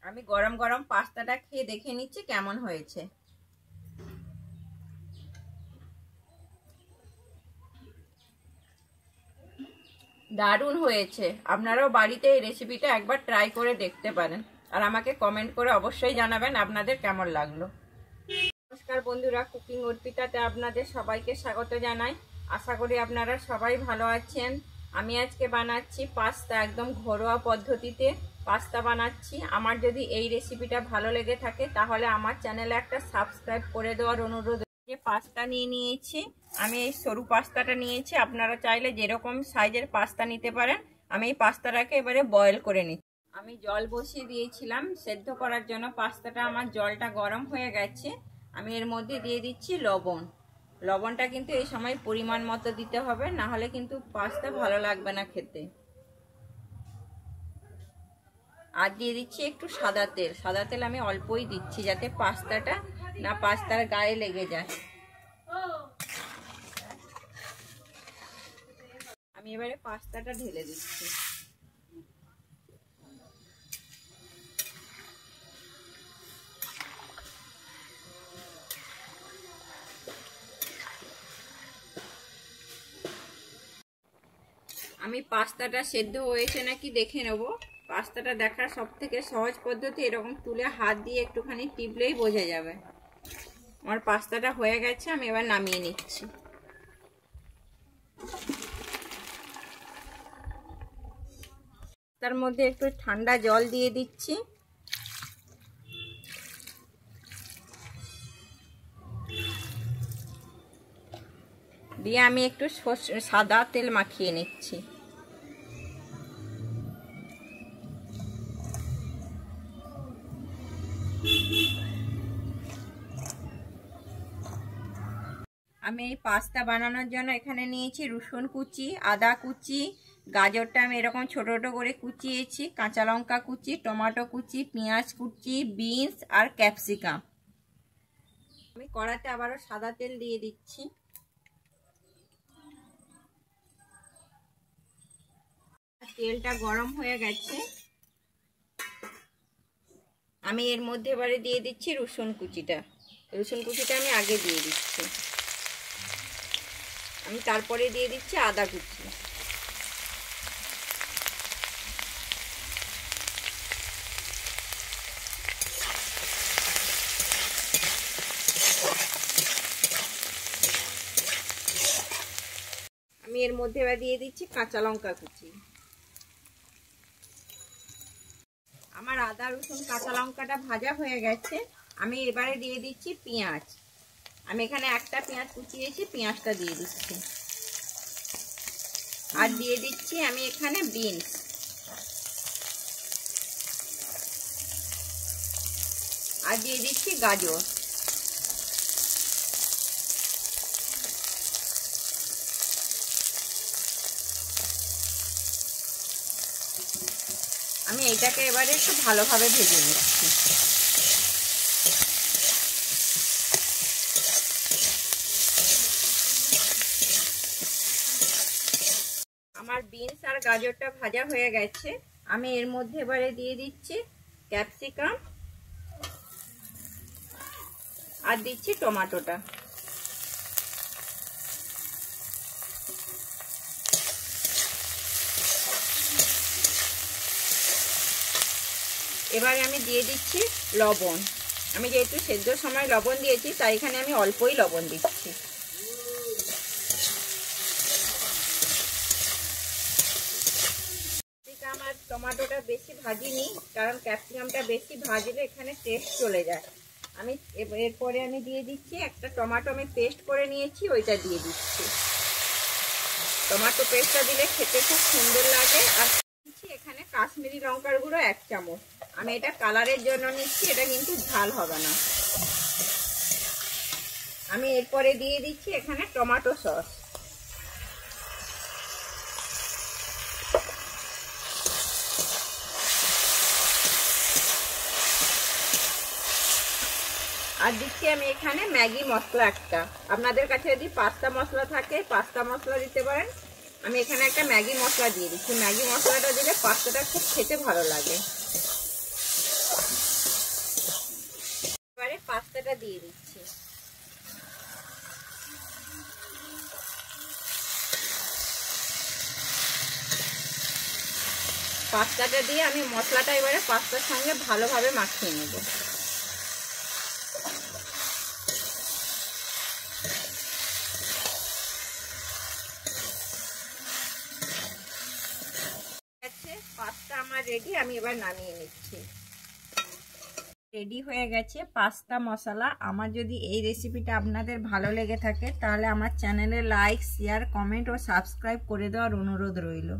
আমি গরম গরম পাস্তাটা খেয়ে দেখে নিচ্ছি কেমন হয়েছে। দারুণ হয়েছে। আপনারাও বাড়িতে এই রেসিপিটা একবার ট্রাই করে দেখতে পারেন আর আমাকে কমেন্ট করে অবশ্যই জানাবেন আপনাদের কেমন লাগলো। নমস্কার বন্ধুরা, কুকিং অর্পিতাতে আপনাদের সবাইকে স্বাগত জানাই। আশা করি আপনারা সবাই ভালো আছেন। আমি আজকে বানাচ্ছি পাস্তা, একদম ঘরোয়া পদ্ধতিতে পাস্তা বানাচ্ছি। আমার যদি এই রেসিপিটা ভালো লেগে থাকে তাহলে আমার চ্যানেলে একটা সাবস্ক্রাইব করে দেওয়ার অনুরোধ। যে পাস্তা নিয়েছি, আমি এই সরু পাস্তাটা নিয়েছি। আপনারা চাইলে যেরকম সাইজের পাস্তা নিতে পারেন। আমি এই পাস্তাটাকে এবারে বয়েল করে নিচ্ছি। আমি জল বসিয়ে দিয়েছিলাম সেদ্ধ করার জন্য। পাস্তাটা আমার জলটা গরম হয়ে গেছে। আমি এর মধ্যে দিয়ে দিচ্ছি লবণ। লবণটা কিন্তু এই সময় পরিমাণ মতো দিতে হবে, না হলে কিন্তু পাস্তা ভালো লাগবে না খেতে। আর দিয়ে দিচ্ছি একটু সাদা তেল। সাদা তেল আমি অল্পই দিচ্ছি যাতে পাস্তাটা না পাস্তার গায়ে লেগে যায়। আমি এবারে পাস্তাটা ঢেলে দিচ্ছি। আমি পাস্তাটা সেদ্ধ হয়েছে নাকি দেখে নেব। পাস্তাটা দেখার সব থেকে সহজ পদ্ধতি এরকম তুলে হাত দিয়ে একটুখানি টিপলেই বোঝা যাবে। আমার পাস্তাটা হয়ে গেছে, আমি এবার নামিয়ে নিচ্ছি। তার মধ্যে একটু ঠান্ডা জল দিয়ে দিচ্ছি। দিয়ে আমি একটু সাদা তেল মাখিয়ে নিচ্ছি। আমি এই পাস্তা বানানোর জন্য এখানে নিয়েছি রসুন কুচি, আদা কুচি, গাজরটা আমি এরকম ছোট ছোট করে কুচিয়েছি, কাঁচা লঙ্কা কুচি, টমেটো কুচি, পেঁয়াজ কুচি, বিনস আর ক্যাপসিকাম। আমি কড়াতে আবারও সাদা তেল দিয়ে দিচ্ছি। তেলটা গরম হয়ে গেছে। আমি এর মধ্যে এবারে দিয়ে দিচ্ছি রসুন কুচিটা। রসুন কুচিটা আমি আগে দিয়ে দিচ্ছি। আমি তারপরে দিয়ে দিচ্ছি আদা কুচি। আমি এর মধ্যে এবার দিয়ে দিচ্ছি কাঁচা লঙ্কা কুচি। আমার আদা রসুন কাঁচা লঙ্কাটা ভাজা হয়ে গেছে। আমি এবারে দিয়ে দিচ্ছি পেঁয়াজ। আমি এখানে একটা পেঁয়াজ কুচিয়েছি, পেঁয়াজটা দিয়ে দিচ্ছি। আর দিয়ে দিচ্ছি আমি এখানে বিনস। আর দিয়ে দিচ্ছি গাজর। আমি এইটাকে এবারে একটু ভালোভাবে ভেজে নিচ্ছি। আমার বিনস আর গাজরটা ভাজা হয়ে গেছে। আমি এর মধ্যে এবারে দিয়ে দিচ্ছি ক্যাপসিকাম আর দিচ্ছি টমেটোটা। এবারে আমি দিয়ে দিচ্ছি লবণ। আমি যেহেতু সেদ্ধর সময় লবণ দিয়েছি তাই এখানে আমি অল্পই লবণ দিচ্ছি। আমার টমেটোটা বেশি ভাজিনি, কারণ ক্যাপসিকামটা বেশি ভাজলে এখানে টেস্ট চলে যায়। আমি এরপরে আমি দিয়ে দিচ্ছি একটা টমেটো আমি পেস্ট করে নিয়েছি, ওইটা দিয়ে দিচ্ছি। টমেটো পেস্টটা দিলে খেতে খুব সুন্দর লাগে। আর এখানে কাশ্মীরি লঙ্কার গুঁড়ো 1 চামচ। আমি এটা কালারের জন্য নিচ্ছি, এটা কিন্তু ঝাল হবে না। আমি এরপরে দিয়ে দিচ্ছি এখানে টমেটো সস। আর দিচ্ছি আমি এখানে ম্যাগি মশলা একটা। আপনাদের কাছে যদি পাস্তা মশলা থাকে পাস্তা মশলা দিতে পারেন। আমি এখানে একটা ম্যাগি মশলা দিয়ে দিচ্ছি। ম্যাগি মশলাটা দিলে পাস্তাটা খুব খেতে ভালো লাগে। পাস্তাটা দিয়ে দিচ্ছি। পাস্তাটা দিয়ে আমি মশলাটা এবারে পাস্তার সঙ্গে ভালোভাবে মাখিয়ে নেব। পাস্তা আমার রেডি, আমি এবার নামিয়ে নিচ্ছি। রেডি হয়ে গেছে পাস্তা মশলা। আমার যদি এই রেসিপিটা আপনাদের ভালো লেগে থাকে তাহলে আমার চ্যানেলে লাইক, শেয়ার, কমেন্ট ও সাবস্ক্রাইব করে দেওয়ার অনুরোধ রইল।